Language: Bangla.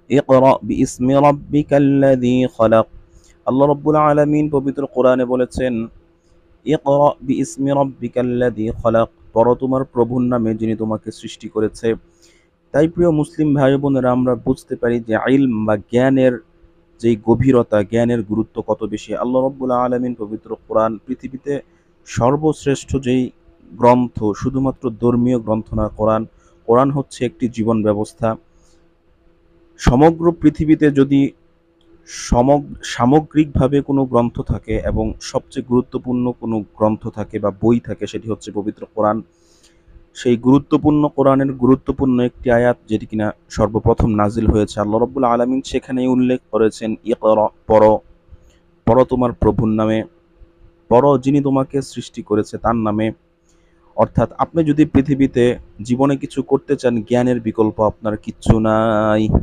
ইকরা বিইসমি রাব্বিকাল্লাযী খলাক। আল্লাহ রাব্বুল আলামিন পবিত্র কোরআনে বলেছেন, ইকরা বিইসমি রাব্বিকাল্লাযী খলাক, পড়ো তোমার প্রভুর নামে যিনি তোমাকে সৃষ্টি করেছে। তাই প্রিয় মুসলিম ভাই বোনেরা, আমরা বুঝতে পারি যে ইলম বা জ্ঞানের যেই গভীরতা, জ্ঞানের গুরুত্ব কত বেশি। আল্লাহ রাব্বুল আলামিন পবিত্র কোরআন পৃথিবীতে সর্বশ্রেষ্ঠ যেই গ্রন্থ, শুধুমাত্র ধর্মীয় গ্রন্থ না, কোরআন। কোরআন হচ্ছে একটি জীবন ব্যবস্থা। সমগ্র পৃথিবীতে যদি সামগ্রিকভাবে কোনো গ্রন্থ থাকে এবং সবচেয়ে গুরুত্বপূর্ণ কোনো গ্রন্থ থাকে বা বই থাকে, সেটি হচ্ছে পবিত্র কোরআন। সেই গুরুত্বপূর্ণ কোরআনের গুরুত্বপূর্ণ একটি আয়াত, যেটি কিনা সর্বপ্রথম নাজিল হয়েছে, আল্লাহ রাব্বুল আলামিন সেখানেই উল্লেখ করেছেন, ইকরা, পড়ো, পড়ো তোমার প্রভুর নামে, পড়ো যিনি তোমাকে সৃষ্টি করেছে তার নামে। অর্থাৎ আপনি যদি পৃথিবীতে জীবনে কিছু করতে চান, জ্ঞানের বিকল্প আপনার কিচ্ছু নাই।